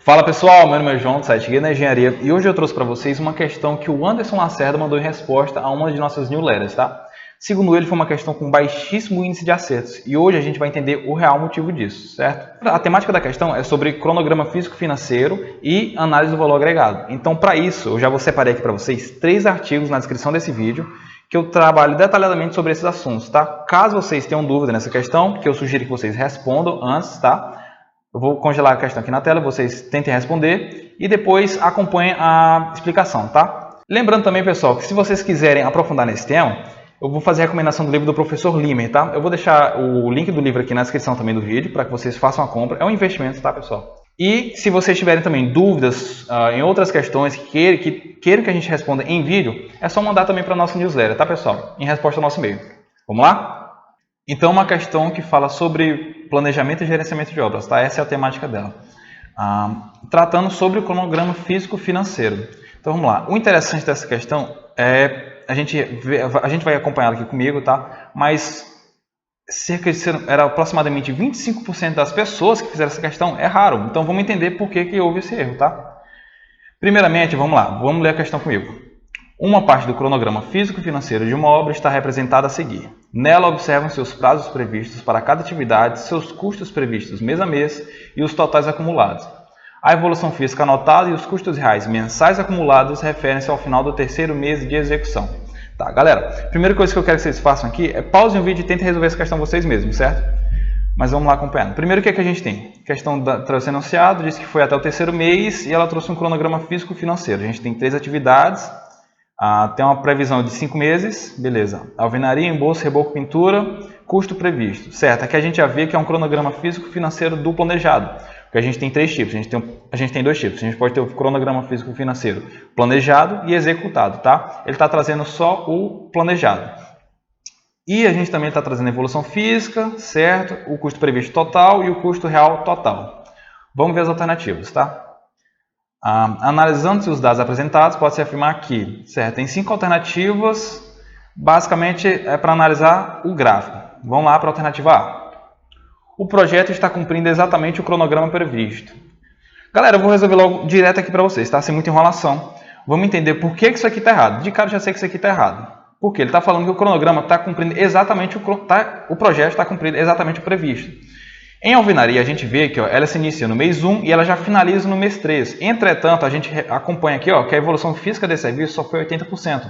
Fala pessoal, meu nome é João do site Guia da Engenharia e hoje eu trouxe para vocês uma questão que o Anderson Lacerda mandou em resposta a uma de nossas newsletters, tá? Segundo ele, foi uma questão com baixíssimo índice de acertos e hoje a gente vai entender o real motivo disso, certo? A temática da questão é sobre cronograma físico-financeiro e análise do valor agregado. Então, para isso, eu já vou separar aqui para vocês 3 artigos na descrição desse vídeo que eu trabalho detalhadamente sobre esses assuntos, tá? Caso vocês tenham dúvida nessa questão, que eu sugiro que vocês respondam antes, tá? Eu vou congelar a questão aqui na tela, vocês tentem responder e depois acompanhem a explicação, tá? Lembrando também, pessoal, que se vocês quiserem aprofundar nesse tema, eu vou fazer a recomendação do livro do professor Limer, tá? Eu vou deixar o link do livro aqui na descrição também do vídeo, para que vocês façam a compra. É um investimento, tá, pessoal? E se vocês tiverem também dúvidas em outras questões que queiram que a gente responda em vídeo, é só mandar também para a nossa newsletter, tá, pessoal? Em resposta ao nosso e-mail. Vamos lá? Então, uma questão que fala sobre planejamento e gerenciamento de obras, tá? Essa é a temática dela. Tratando sobre o cronograma físico-financeiro. Então, vamos lá. O interessante dessa questão é a gente vai acompanhar aqui comigo, tá? Mas era aproximadamente 25% das pessoas que fizeram essa questão erraram. Então, vamos entender por que houve esse erro, tá? Primeiramente, vamos lá. Vamos ler a questão comigo. Uma parte do cronograma físico-financeiro de uma obra está representada a seguir. Nela observam-se os prazos previstos para cada atividade, seus custos previstos mês a mês e os totais acumulados. A evolução física anotada e os custos reais mensais acumulados referem-se ao final do terceiro mês de execução. Tá, galera? Primeira coisa que eu quero que vocês façam aqui é pausem o vídeo e tentem resolver essa questão vocês mesmos, certo? Mas vamos lá acompanhando. Primeiro, o que é que a gente tem? A questão trouxe enunciado, disse que foi até o terceiro mês e ela trouxe um cronograma físico-financeiro. A gente tem 3 atividades. Tem uma previsão de 5 meses, beleza. Alvenaria, embolso, reboco, pintura, custo previsto. Certo, aqui a gente já vê que é um cronograma físico-financeiro do planejado. Porque a gente tem 3 tipos, a gente tem 2 tipos. A gente pode ter o cronograma físico-financeiro planejado e executado, tá? Ele está trazendo só o planejado. E a gente também está trazendo a evolução física, certo? O custo previsto total e o custo real total. Vamos ver as alternativas, tá? Analisando-se os dados apresentados, pode-se afirmar que, certo, tem 5 alternativas, basicamente é para analisar o gráfico. Vamos lá para a alternativa A. O projeto está cumprindo exatamente o cronograma previsto. Galera, eu vou resolver logo direto aqui para vocês, tá? Sem muita enrolação. Vamos entender por que isso aqui está errado. De cara, já sei que isso aqui está errado. Porque ele está falando que o cronograma está cumprindo exatamente o projeto está cumprindo exatamente o previsto. Em alvenaria, a gente vê que ela se inicia no mês 1 e ela já finaliza no mês 3. Entretanto, a gente acompanha aqui que a evolução física desse serviço só foi 80%.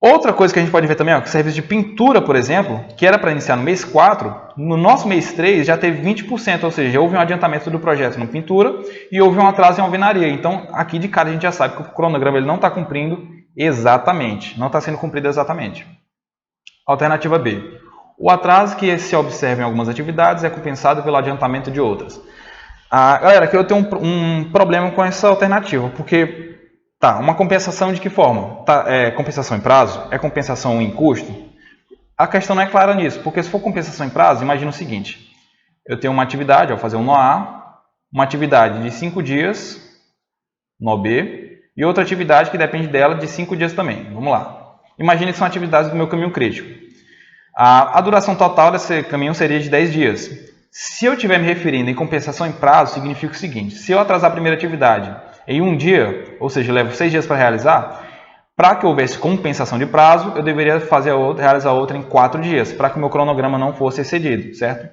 Outra coisa que a gente pode ver também, que o serviço de pintura, por exemplo, que era para iniciar no mês 4, no nosso mês 3 já teve 20%, ou seja, houve um adiantamento do projeto na pintura e houve um atraso em alvenaria. Então, aqui de cara a gente já sabe que o cronograma ele não está cumprindo exatamente, não está sendo cumprido exatamente. Alternativa B. O atraso que se observa em algumas atividades é compensado pelo adiantamento de outras. Galera, aqui eu tenho um problema com essa alternativa, porque, uma compensação de que forma? É compensação em prazo? É compensação em custo? A questão não é clara nisso, porque se for compensação em prazo, imagina o seguinte, eu tenho uma atividade, vou fazer um nó A, uma atividade de 5 dias, nó B, e outra atividade que depende dela de 5 dias também. Vamos lá. Imagine que são atividades do meu caminho crítico. A duração total desse caminho seria de 10 dias. Se eu estiver me referindo em compensação em prazo, significa o seguinte, se eu atrasar a primeira atividade em 1 dia, ou seja, eu levo 6 dias para realizar, para que houvesse compensação de prazo, eu deveria realizar outra em 4 dias, para que o meu cronograma não fosse excedido, certo?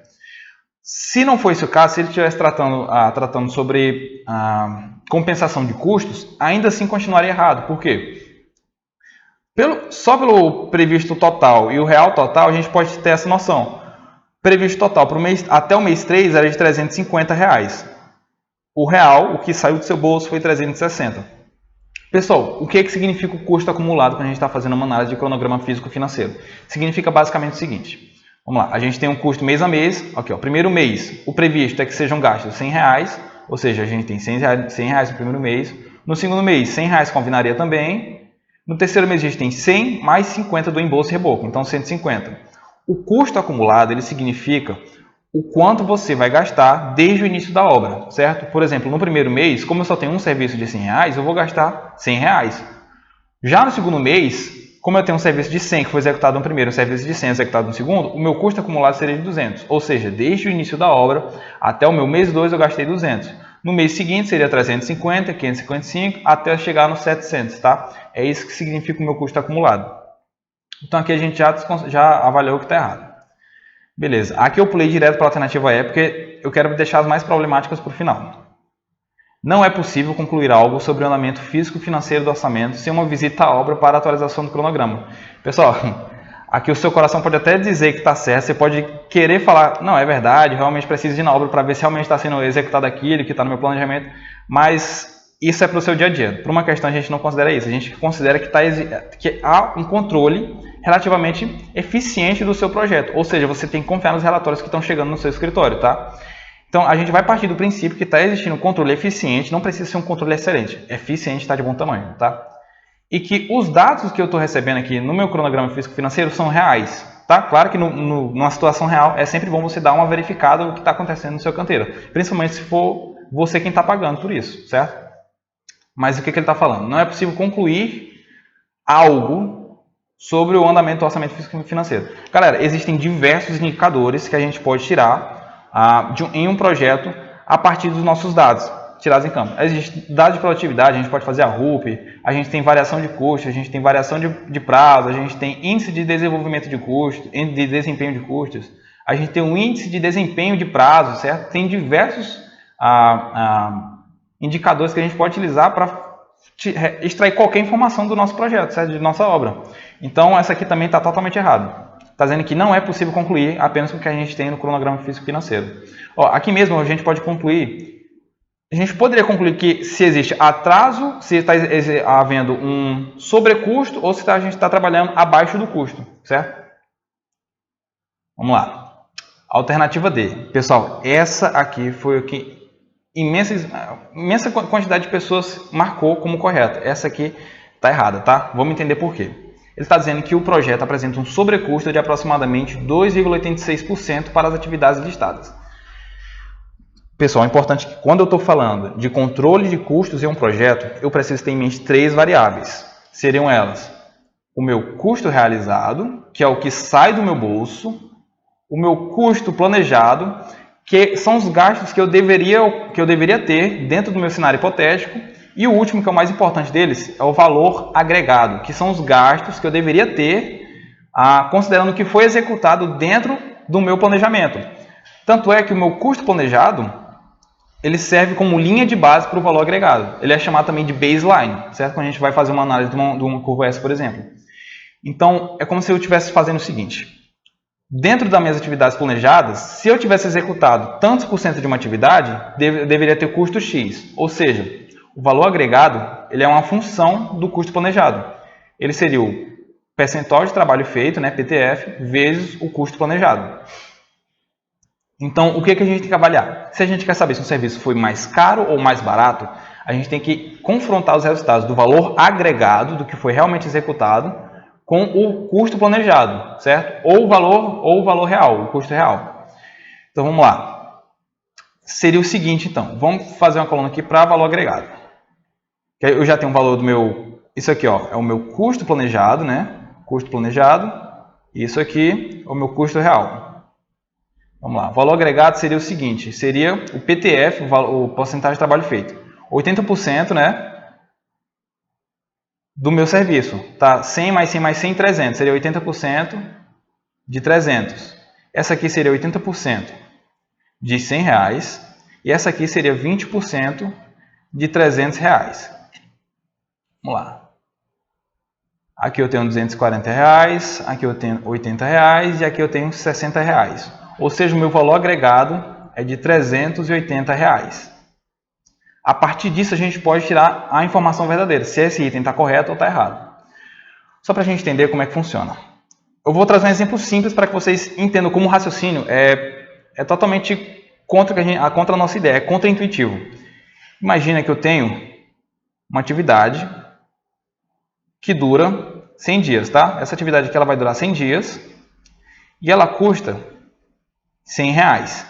Se não for esse o caso, se ele estivesse tratando sobre compensação de custos, ainda assim continuaria errado. Por quê? Só pelo previsto total e o real total, a gente pode ter essa noção. Previsto total até o mês 3 era de R$350. O real, o que saiu do seu bolso, foi 360. Pessoal, o que significa o custo acumulado quando a gente está fazendo uma análise de cronograma físico-financeiro? Significa basicamente o seguinte. Vamos lá, a gente tem um custo mês a mês. Aqui, primeiro mês, o previsto é que sejam gastos R$100, ou seja, a gente tem R$100 no primeiro mês. No segundo mês, R$100 com alvenaria também. No terceiro mês a gente tem 100 mais 50 do embolso e reboco, então 150. O custo acumulado ele significa o quanto você vai gastar desde o início da obra, certo? Por exemplo, no primeiro mês, como eu só tenho um serviço de R$100, eu vou gastar R$100. Já no segundo mês, como eu tenho um serviço de 100 que foi executado no primeiro e um serviço de 100 executado no segundo, o meu custo acumulado seria de 200. Ou seja, desde o início da obra até o meu mês 2 eu gastei 200. No mês seguinte seria 350, 555, até chegar nos 700, tá? É isso que significa o meu custo acumulado. Então aqui a gente já avaliou que está errado. Beleza, aqui eu pulei direto para a alternativa E, porque eu quero deixar as mais problemáticas para o final. Não é possível concluir algo sobre o andamento físico e financeiro do orçamento sem uma visita à obra para atualização do cronograma. Pessoal, aqui o seu coração pode até dizer que está certo, você pode querer falar, não, é verdade, realmente preciso ir na obra para ver se realmente está sendo executado aquilo que está no meu planejamento, mas isso é para o seu dia a dia. Por uma questão a gente não considera isso, a gente considera que há um controle relativamente eficiente do seu projeto, ou seja, você tem que confiar nos relatórios que estão chegando no seu escritório, tá? Então, a gente vai partir do princípio que está existindo um controle eficiente, não precisa ser um controle excelente. Eficiente está de bom tamanho, tá? E que os dados que eu estou recebendo aqui no meu cronograma físico-financeiro são reais, tá? Claro que numa situação real é sempre bom você dar uma verificada do que está acontecendo no seu canteiro, principalmente se for você quem está pagando por isso, certo? Mas o que ele está falando? Não é possível concluir algo sobre o andamento do orçamento físico-financeiro. Galera, existem diversos indicadores que a gente pode tirar em um projeto a partir dos nossos dados tirados em campo. Existe dados de produtividade, a gente pode fazer a RUP, a gente tem variação de custo, a gente tem variação de prazo, a gente tem índice de desenvolvimento de custo, de desempenho de custos, a gente tem um índice de desempenho de prazo, certo? Tem diversos indicadores que a gente pode utilizar para extrair qualquer informação do nosso projeto, certo? De nossa obra. Então, essa aqui também está totalmente errada. Está dizendo que não é possível concluir apenas com o que a gente tem no cronograma físico-financeiro. Aqui mesmo a gente pode concluir, a gente poderia concluir que se existe atraso, se está havendo um sobrecusto ou se a gente está trabalhando abaixo do custo, certo? Vamos lá. Alternativa D. Pessoal, essa aqui foi o que imensa quantidade de pessoas marcou como correta. Essa aqui está errada, tá? Vamos entender por quê. Ele está dizendo que o projeto apresenta um sobrecusto de aproximadamente 2,86% para as atividades listadas. Pessoal, é importante que quando eu estou falando de controle de custos em um projeto, eu preciso ter em mente 3 variáveis. Seriam elas: o meu custo realizado, que é o que sai do meu bolso, o meu custo planejado, que são os gastos que eu deveria ter dentro do meu cenário hipotético, e o último, que é o mais importante deles, é o valor agregado, que são os gastos que eu deveria ter, considerando o que foi executado dentro do meu planejamento. Tanto é que o meu custo planejado, ele serve como linha de base para o valor agregado. Ele é chamado também de baseline, certo? Quando a gente vai fazer uma análise de uma curva S, por exemplo. Então, é como se eu estivesse fazendo o seguinte: dentro das minhas atividades planejadas, se eu tivesse executado tantos por cento de uma atividade, deveria ter custo X, ou seja, o valor agregado ele é uma função do custo planejado. Ele seria o percentual de trabalho feito, né, PTF, vezes o custo planejado. Então, o que a gente tem que avaliar? Se a gente quer saber se um serviço foi mais caro ou mais barato, a gente tem que confrontar os resultados do valor agregado, do que foi realmente executado, com o custo planejado, certo? Ou o valor real, o custo real. Então, vamos lá. Seria o seguinte, então. Vamos fazer uma coluna aqui para valor agregado. Eu já tenho um valor do meu... Isso aqui, ó, é o meu custo planejado, né? Custo planejado. Isso aqui é o meu custo real. Vamos lá. O valor agregado seria o seguinte. Seria o PTF, o porcentagem de trabalho feito. 80%, né? Do meu serviço. Tá? 100 mais 100 mais 100, 300. Seria 80% de 300. Essa aqui seria 80% de R$100. E essa aqui seria 20% de R$300. Vamos lá. Aqui eu tenho R$240, aqui eu tenho R$80 e aqui eu tenho R$60. Ou seja, o meu valor agregado é de R$380. A partir disso a gente pode tirar a informação verdadeira, se esse item está correto ou está errado. Só para a gente entender como é que funciona. Eu vou trazer um exemplo simples para que vocês entendam como o raciocínio é totalmente contra a nossa ideia, é contra-intuitivo. Imagina que eu tenho uma atividade que dura 100 dias, tá? Essa atividade aqui ela vai durar 100 dias e ela custa R$100,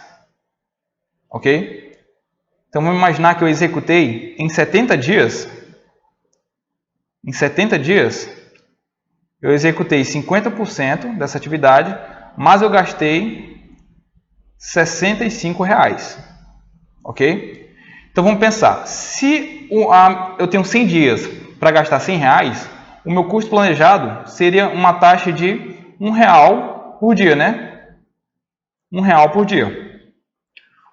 ok? Então vamos imaginar que eu executei em 70 dias. Em 70 dias eu executei 50% dessa atividade, mas eu gastei R$65, ok? Então vamos pensar, se eu tenho 100 dias para gastar R$100, o meu custo planejado seria uma taxa de R$1 por dia, né? R$1 por dia.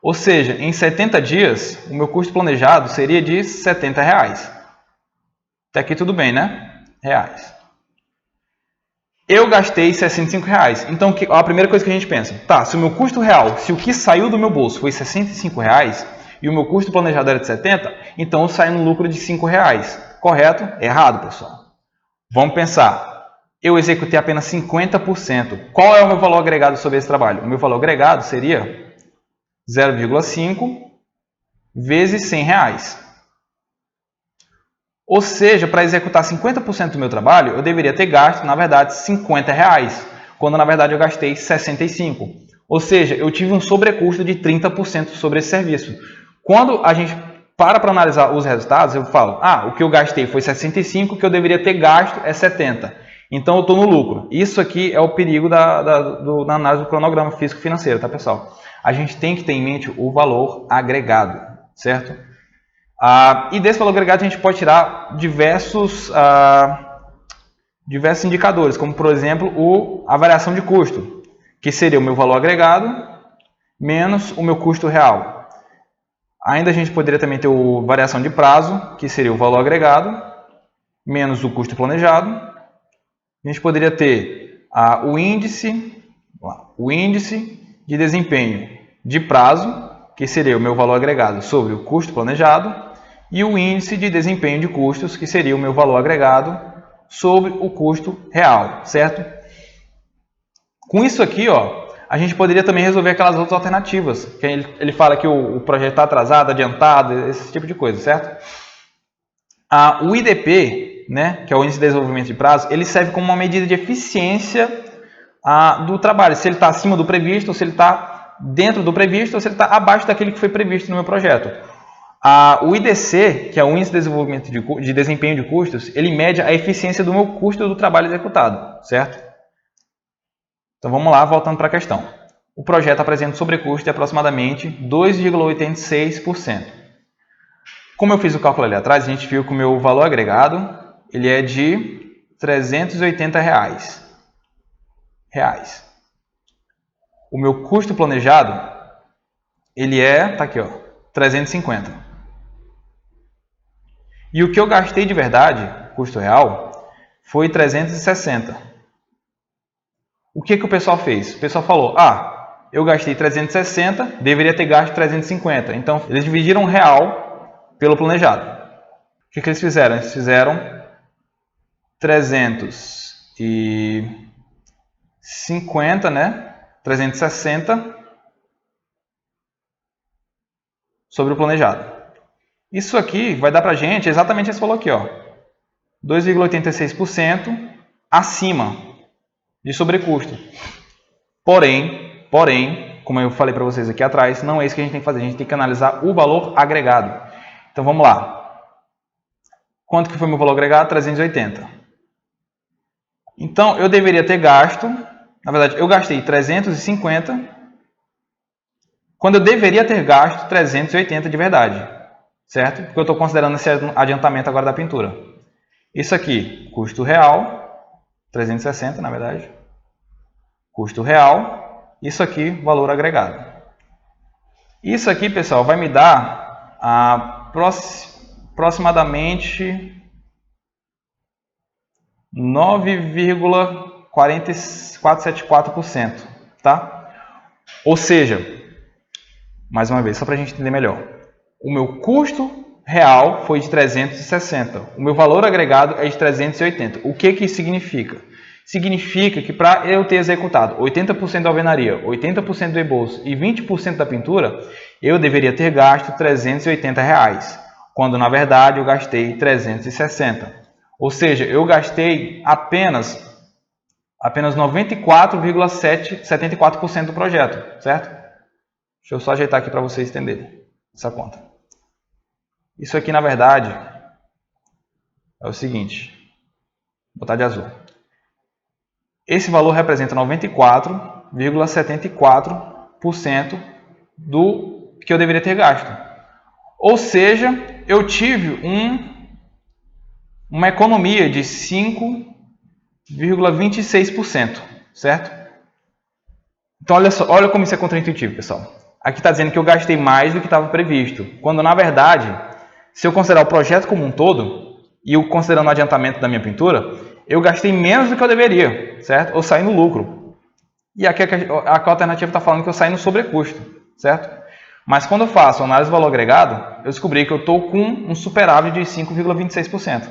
Ou seja, em 70 dias, o meu custo planejado seria de R$70. Até aqui tudo bem, né? Reais. Eu gastei R$65. Então, a primeira coisa que a gente pensa, tá, se o meu custo real, se o que saiu do meu bolso foi R$65 e o meu custo planejado era de 70, então eu saio no lucro de R$5. Correto? Errado, pessoal. Vamos pensar. Eu executei apenas 50%. Qual é o meu valor agregado sobre esse trabalho? O meu valor agregado seria 0,5 vezes R$100. Ou seja, para executar 50% do meu trabalho, eu deveria ter gasto, na verdade, R$50, quando na verdade eu gastei 65. Ou seja, eu tive um sobrecusto de 30% sobre esse serviço. Quando a gente para analisar os resultados, eu falo, o que eu gastei foi 65, o que eu deveria ter gasto é 70. Então eu estou no lucro. Isso aqui é o perigo da análise do cronograma físico-financeiro, tá, pessoal? A gente tem que ter em mente o valor agregado, certo? E desse valor agregado a gente pode tirar diversos indicadores, como por exemplo a variação de custo, que seria o meu valor agregado menos o meu custo real. Ainda a gente poderia também ter a variação de prazo, que seria o valor agregado menos o custo planejado. A gente poderia ter o índice de desempenho de prazo, que seria o meu valor agregado sobre o custo planejado, e o índice de desempenho de custos, que seria o meu valor agregado sobre o custo real, certo? Com isso aqui, a gente poderia também resolver aquelas outras alternativas, que ele fala que o projeto está atrasado, adiantado, esse tipo de coisa, certo? O IDP, né, que é o Índice de Desenvolvimento de Prazo, ele serve como uma medida de eficiência do trabalho, se ele está acima do previsto, ou se ele está dentro do previsto, ou se ele está abaixo daquele que foi previsto no meu projeto. O IDC, que é o Índice de Desenvolvimento de Desempenho de Custos, ele mede a eficiência do meu custo do trabalho executado, certo? Então vamos lá, voltando para a questão. O projeto apresenta um sobrecusto de aproximadamente 2,86%. Como eu fiz o cálculo ali atrás, a gente viu que o meu valor agregado ele é de R$380. O meu custo planejado ele tá aqui, 350. E o que eu gastei de verdade, custo real, foi 360. O que o pessoal fez? O pessoal falou, eu gastei 360, deveria ter gasto 350. Então, eles dividiram real pelo planejado. O que eles fizeram? Eles fizeram 350, né? 360 sobre o planejado. Isso aqui vai dar para a gente exatamente esse valor aqui, 2,86% acima de sobrecusto. Porém, como eu falei para vocês aqui atrás, não é isso que a gente tem que fazer. A gente tem que analisar o valor agregado. Então vamos lá. Quanto que foi meu valor agregado? 380. Então eu deveria ter gasto, na verdade eu gastei 350, quando eu deveria ter gasto 380 de verdade, certo? Porque eu estou considerando esse adiantamento agora da pintura. Isso aqui, custo real, 360 na verdade, custo real, isso aqui, valor agregado. Isso aqui, pessoal, vai me dar aproximadamente 9,4474%, tá? Ou seja, mais uma vez, só para a gente entender melhor, o meu custo real foi de 360, o meu valor agregado é de 380. O que isso significa? Significa que para eu ter executado 80% da alvenaria, 80% do rebolso e 20% da pintura, eu deveria ter gasto R$380, quando na verdade eu gastei 360. Ou seja, eu gastei apenas 94,74% do projeto, certo? Deixa eu só ajeitar aqui para vocês entenderem essa conta. Isso aqui, na verdade, é o seguinte. Vou botar de azul. Esse valor representa 94,74% do que eu deveria ter gasto. Ou seja, eu tive uma economia de 5,26%, certo? Então, olha só, olha como isso é contraintuitivo, pessoal. Aqui está dizendo que eu gastei mais do que estava previsto, quando, na verdade, se eu considerar o projeto como um todo, e eu considerando o adiantamento da minha pintura, eu gastei menos do que eu deveria, certo? Eu saí no lucro. E aqui a alternativa está falando que eu saí no sobrecusto, certo? Mas quando eu faço análise do valor agregado, eu descobri que eu estou com um superávit de 5,26%.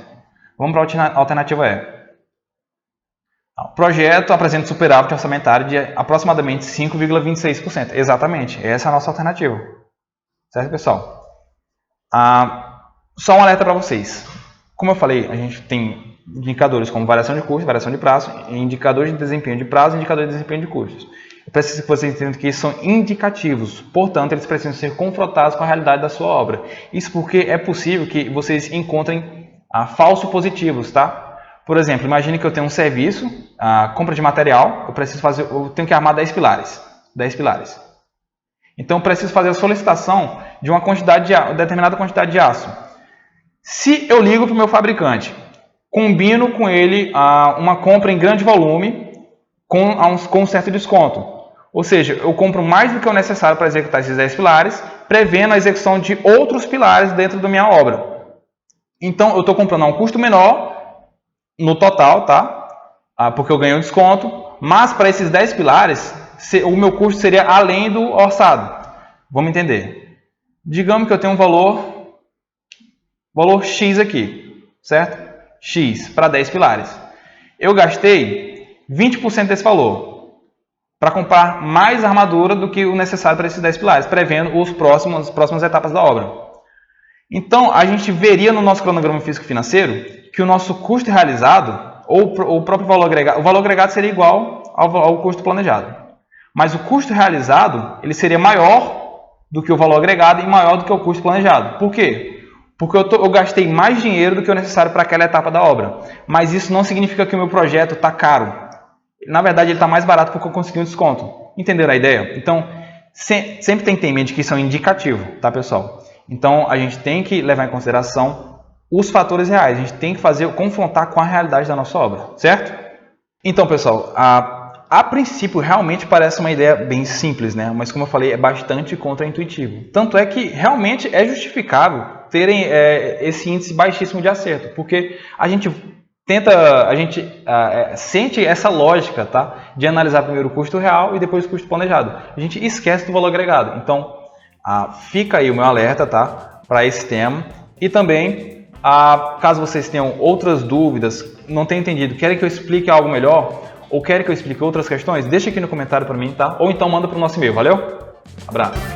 Vamos para a alternativa E. O projeto apresenta superávit orçamentário de aproximadamente 5,26%. Exatamente, essa é a nossa alternativa. Certo, pessoal? Só um alerta para vocês. Como eu falei, a gente tem indicadores como variação de custo, variação de prazo, indicadores de desempenho de prazo e indicadores de desempenho de custos. Eu preciso que vocês entendam que são indicativos, portanto, eles precisam ser confrontados com a realidade da sua obra. Isso porque é possível que vocês encontrem falsos positivos, tá? Por exemplo, imagine que eu tenho um serviço, compra de material, eu tenho que armar 10 pilares. 10 pilares. Então, eu preciso fazer a solicitação de uma determinada quantidade de aço. Se eu ligo para o meu fabricante, combino com ele uma compra em grande volume com um certo desconto. Ou seja, eu compro mais do que o necessário para executar esses 10 pilares, prevendo a execução de outros pilares dentro da minha obra. Então, eu estou comprando a um custo menor no total, tá? Porque eu ganhei um desconto, mas para esses 10 pilares, o meu custo seria além do orçado. Vamos entender. Digamos que eu tenho um valor X aqui, certo? X para 10 pilares. Eu gastei 20% desse valor para comprar mais armadura do que o necessário para esses 10 pilares, prevendo as próximas etapas da obra. Então, a gente veria no nosso cronograma físico-financeiro que o nosso custo realizado, ou o próprio valor agregado seria igual ao custo planejado. Mas o custo realizado ele seria maior do que o valor agregado e maior do que o custo planejado. Por quê? Porque eu gastei mais dinheiro do que o necessário para aquela etapa da obra. Mas isso não significa que o meu projeto está caro. Na verdade, ele está mais barato porque eu consegui um desconto. Entenderam a ideia? Então, sempre tem que ter em mente que isso é um indicativo, tá, pessoal? Então, a gente tem que levar em consideração os fatores reais. A gente tem que confrontar com a realidade da nossa obra, certo? Então, pessoal, a princípio realmente parece uma ideia bem simples, né? Mas como eu falei, é bastante contraintuitivo. Tanto é que realmente é justificável terem esse índice baixíssimo de acerto, porque a gente sente essa lógica, tá? De analisar primeiro o custo real e depois o custo planejado. A gente esquece do valor agregado. Então, fica aí o meu alerta, tá? Para esse tema. E também, caso vocês tenham outras dúvidas, não tenham entendido, querem que eu explique algo melhor, ou querem que eu explique outras questões, deixa aqui no comentário para mim, tá? Ou então manda para o nosso e-mail, valeu? Abraço!